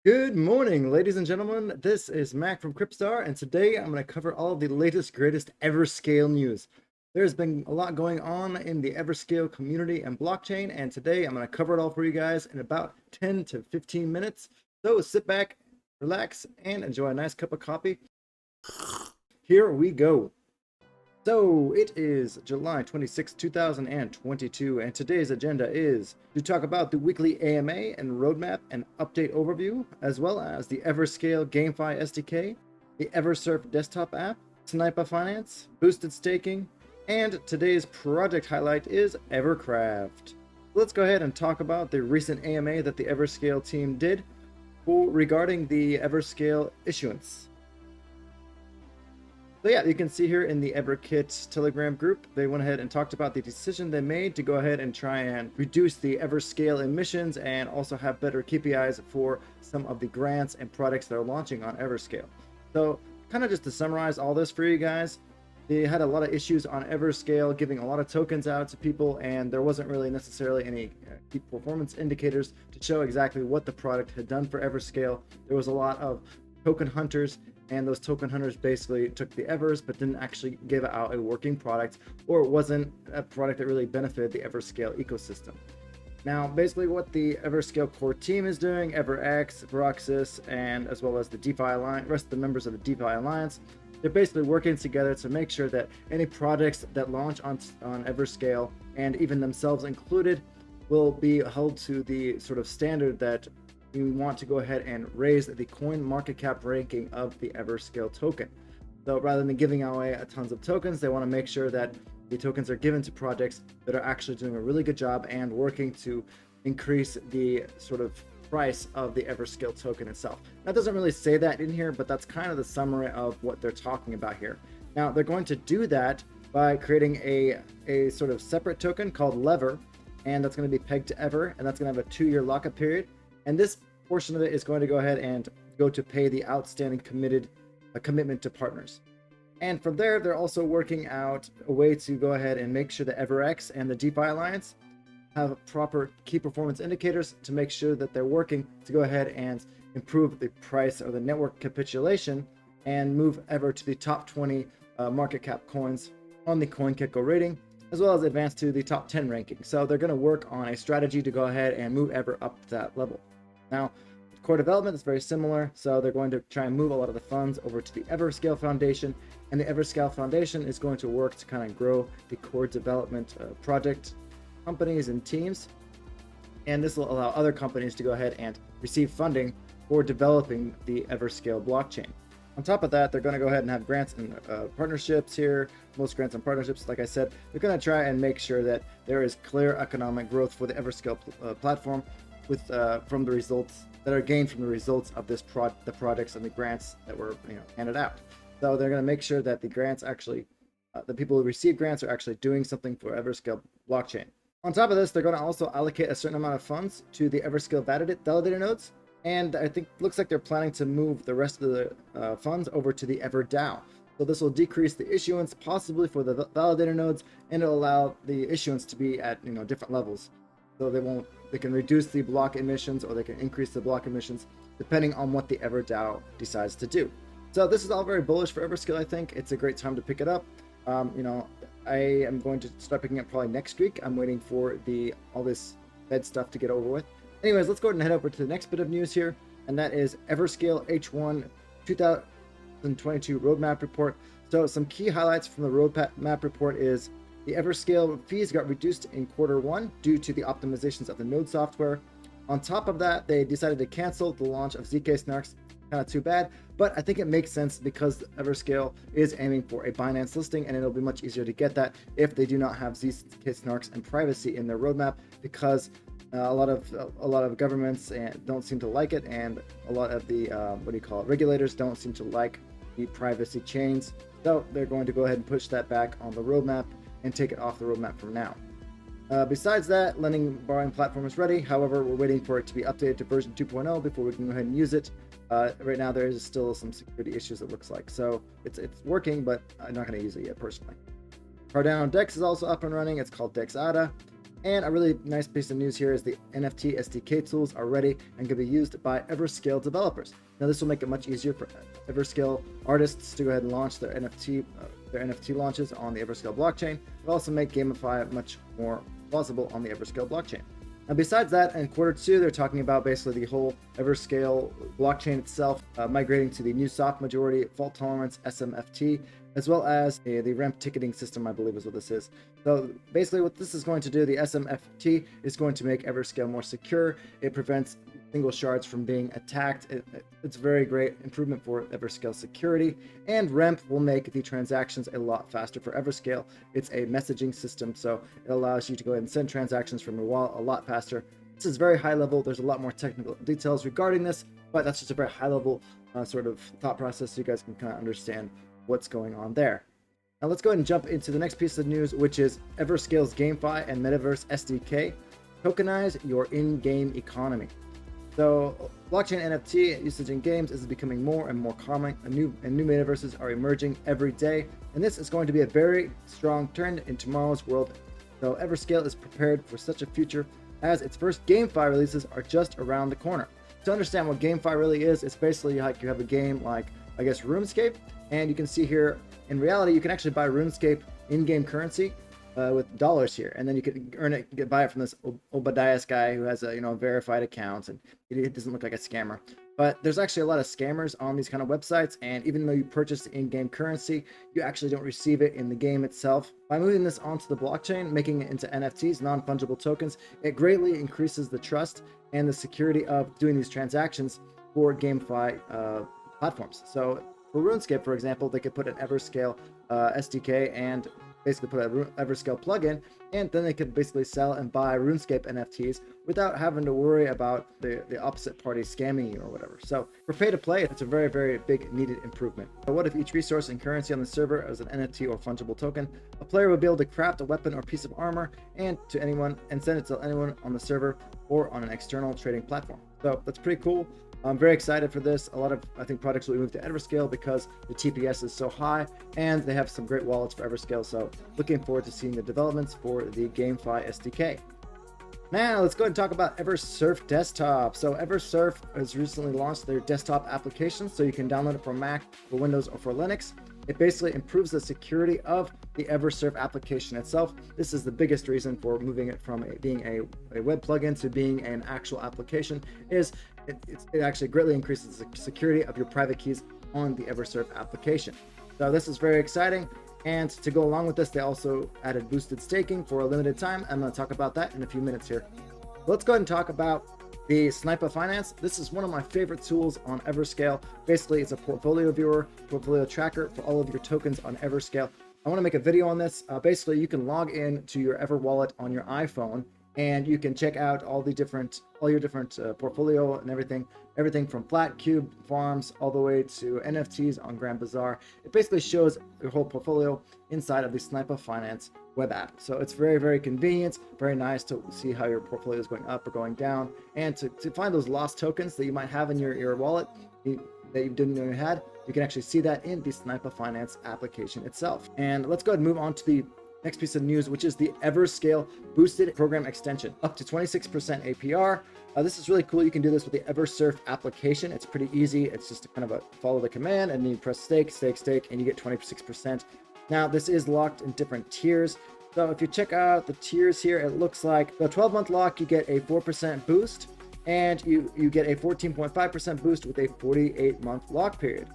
Good morning, ladies and gentlemen. This is Mac from Cryptstar, and today I'm going to cover all of the latest, greatest Everscale news. There's been a lot going on in the Everscale community and blockchain, and today I'm going to cover it all for you guys in about 10 to 15 minutes. So sit back, relax, and enjoy a nice cup of coffee. Here we go. So it is July 26, 2022, and today's agenda is to talk about the weekly AMA and roadmap and update overview, as well as the Everscale Gamefi SDK, the EverSurf desktop app, Snipa Finance, boosted staking, and today's project highlight is Evercraft. Let's go ahead and talk about the recent AMA that the Everscale team did regarding the Everscale issuance. So yeah, you can see here in the EverKit Telegram group, they went ahead and talked about the decision they made to go ahead and try and reduce the Everscale emissions and also have better KPIs for some of the grants and products that are launching on Everscale. So kind of just to summarize all this for you guys, they had a lot of issues on Everscale, giving a lot of tokens out to people, and there wasn't really necessarily any key performance indicators to show exactly what the product had done for Everscale. There was a lot of token hunters, and those token hunters basically took the Evers but didn't actually give out a working product, or it wasn't a product that really benefited the Everscale ecosystem. Now, basically what the Everscale core team is doing, EverX, Veroxis, and as well as the DeFi Alliance, rest of the members of the DeFi Alliance, they're basically working together to make sure that any projects that launch on Everscale, and even themselves included, will be held to the sort of standard that we want to go ahead and raise the coin market cap ranking of the Everscale token. So rather than giving away tons of tokens, they want to make sure that the tokens are given to projects that are actually doing a really good job and working to increase the sort of price of the Everscale token itself. That doesn't really say that in here, but that's kind of the summary of what they're talking about here. Now, they're going to do that by creating a sort of separate token called Lever, and that's going to be pegged to Ever, and that's going to have a 2-year lockup period. And this portion of it is going to go ahead and go to pay the outstanding commitment to partners. And from there, they're also working out a way to go ahead and make sure that EverX and the DeFi Alliance have proper key performance indicators to make sure that they're working to go ahead and improve the price or the network capitulation and move Ever to the top 20 market cap coins on the CoinGecko rating, as well as advance to the top 10 ranking. So they're going to work on a strategy to go ahead and move Ever up to that level. Now, core development is very similar, so they're going to try and move a lot of the funds over to the Everscale Foundation, and the Everscale Foundation is going to work to kind of grow the core development project companies and teams, and this will allow other companies to go ahead and receive funding for developing the Everscale blockchain. On top of that, they're going to go ahead and have grants and partnerships here. Most grants and partnerships, like I said, they're going to try and make sure that there is clear economic growth for the Everscale platform with from the results that are gained from the results of this the projects and the grants that were handed out. So they're going to make sure that the grants actually, the people who receive grants are actually doing something for Everscale blockchain. On top of this, they're going to also allocate a certain amount of funds to the Everscale validator nodes. And I think looks like they're planning to move the rest of the funds over to the EverDAO. So this will decrease the issuance possibly for the validator nodes, and it'll allow the issuance to be at different levels. So they can reduce the block emissions, or they can increase the block emissions depending on what the EverDAO decides to do. So this is all very bullish for Everskill. I think it's a great time to pick it up. I am going to start picking up probably next week. I'm waiting for all this Fed stuff to get over with. Anyways, let's go ahead and head over to the next bit of news here, and that is Everscale H1 2022 roadmap report. So some key highlights from the roadmap report is the Everscale fees got reduced in Q1 due to the optimizations of the node software. On top of that, they decided to cancel the launch of ZK Snarks. Kind of too bad, but I think it makes sense because Everscale is aiming for a Binance listing, and it'll be much easier to get that if they do not have ZK Snarks and privacy in their roadmap, because a lot of governments don't seem to like it, and a lot of the regulators don't seem to like the privacy chains. So they're going to go ahead and push that back on the roadmap and take it off the roadmap from now. Besides that, lending borrowing platform is ready. However, we're waiting for it to be updated to version 2.0 before we can go ahead and use it. Right now, there is still some security issues, it looks like. So it's working, but I'm not going to use it yet personally. Cardano Dex is also up and running. It's called DexAda. And a really nice piece of news here is the NFT SDK tools are ready and can be used by Everscale developers. Now this will make it much easier for Everscale artists to go ahead and launch their NFT launches on the Everscale blockchain. It'll also make Gamefi much more plausible on the Everscale blockchain. Now, besides that, in Q2, they're talking about basically the whole Everscale blockchain itself, migrating to the new soft majority fault tolerance SMFT, as well as the REMP ticketing system, I believe is what this is. So basically what this is going to do, the SMFT is going to make Everscale more secure. It prevents single shards from being attacked. It's a very great improvement for Everscale security, and REMP will make the transactions a lot faster for Everscale. It's a messaging system, so it allows you to go ahead and send transactions from your wallet a lot faster. This is very high level. There's a lot more technical details regarding this, but that's just a very high level sort of thought process so you guys can kind of understand what's going on there. Now let's go ahead and jump into the next piece of news, which is Everscale's Gamefi and Metaverse SDK. Tokenize your in-game economy. So blockchain NFT usage in games is becoming more and more common, and new metaverses are emerging every day, and this is going to be a very strong trend in tomorrow's world. So Everscale is prepared for such a future, as its first GameFi releases are just around the corner. To understand what GameFi really is, it's basically like you have a game like, I guess, RuneScape, and you can see here, in reality, you can actually buy RuneScape in-game currency with dollars here, and then you can earn it, you can buy it from this Obadiah's guy who has a verified account, and it doesn't look like a scammer. But there's actually a lot of scammers on these kind of websites, and even though you purchase the in-game currency, you actually don't receive it in the game itself. By moving this onto the blockchain, making it into NFTs, non-fungible tokens, it greatly increases the trust and the security of doing these transactions for GameFi platforms. So for RuneScape, for example, they could put an Everscale SDK and basically put an Everscale plugin, and then they could basically sell and buy RuneScape NFTs without having to worry about the opposite party scamming you or whatever. So for pay to play, it's a very, very big needed improvement. But what if each resource and currency on the server is an NFT or fungible token? A player would be able to craft a weapon or piece of armor and send it to anyone on the server or on an external trading platform. So that's pretty cool. I'm very excited for this. A lot of, I think, products will move to Everscale because the TPS is so high, and they have some great wallets for Everscale. So looking forward to seeing the developments for the GameFi SDK. Now let's go ahead and talk about EverSurf Desktop. So EverSurf has recently launched their desktop application, so you can download it for Mac, for Windows, or for Linux. It basically improves the security of the EverSurf application itself. This is the biggest reason for moving it from being a web plugin to being an actual application. It actually greatly increases the security of your private keys on the EverSurf application. So this is very exciting. And to go along with this, they also added boosted staking for a limited time. I'm going to talk about that in a few minutes here. Let's go ahead and talk about the Snipa Finance. This is one of my favorite tools on Everscale. Basically, it's a portfolio viewer, portfolio tracker for all of your tokens on Everscale. I want to make a video on this. Basically, you can log in to your Ever wallet on your iPhone, and you can check out all your different portfolio and everything from flat cube farms all the way to NFTs on Grand Bazaar. It basically shows your whole portfolio inside of the Snipa Finance web app. So it's very, very convenient, very nice to see how your portfolio is going up or going down, and to find those lost tokens that you might have in your wallet that you didn't know you had. You can actually see that in the Snipa Finance application itself. And let's go ahead and move on to the next piece of news, which is the Everscale boosted program extension, up to 26% APR. This is really cool. You can do this with the EverSurf application. It's pretty easy. It's just kind of a follow the command, and then you press stake, and you get 26%. Now, this is locked in different tiers. So if you check out the tiers here, it looks like the 12-month lock, you get a 4% boost, and you get a 14.5% boost with a 48-month lock period.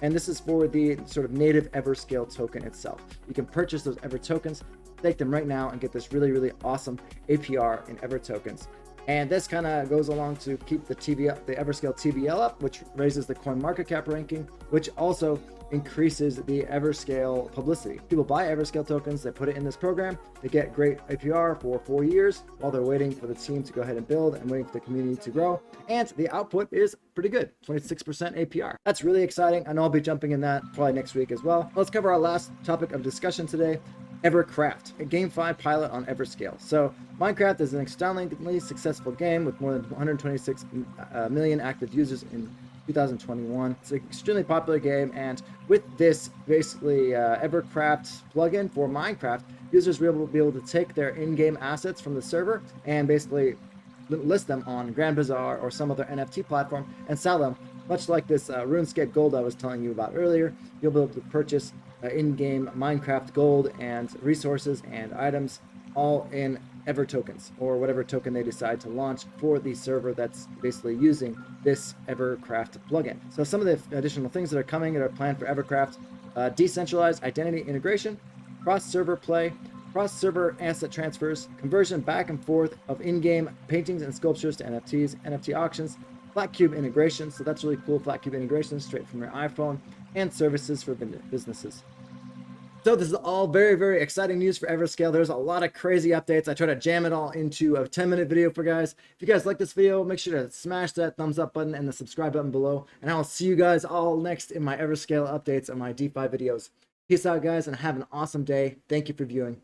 And this is for the sort of native Everscale token itself. You can purchase those Ever tokens, stake them right now, and get this really, really awesome APR in Ever tokens. And this kind of goes along to keep the Everscale TVL up, which raises the coin market cap ranking, which also increases the Everscale publicity. People buy Everscale tokens, they put it in this program, they get great APR for 4 years while they're waiting for the team to go ahead and build and waiting for the community to grow. And the output is pretty good, 26% APR. That's really exciting. I know I'll be jumping in that probably next week as well. Let's cover our last topic of discussion today. Evercraft, a GameFi pilot on Everscale. So Minecraft is an extremely successful game with more than 126 million active users in 2021. It's an extremely popular game, and with this basically Evercraft plugin for Minecraft, users will be able to take their in-game assets from the server and basically list them on Grand Bazaar or some other NFT platform and sell them. Much like this RuneScape gold I was telling you about earlier, you'll be able to purchase in-game Minecraft gold and resources and items all in Ever tokens, or whatever token they decide to launch for the server that's basically using this Evercraft plugin. So some of the additional things that are coming that are planned for Evercraft: decentralized identity integration, cross-server play, cross-server asset transfers, conversion back and forth of in-game paintings and sculptures to NFTs, NFT auctions, flat cube integration, so that's really cool, flat cube integration straight from your iPhone, and services for businesses. So this is all very, very exciting news for Everscale. There's a lot of crazy updates. I try to jam it all into a 10-minute video for guys. If you guys like this video, make sure to smash that thumbs up button and the subscribe button below. And I will see you guys all next in my Everscale updates and my DeFi videos. Peace out, guys, and have an awesome day. Thank you for viewing.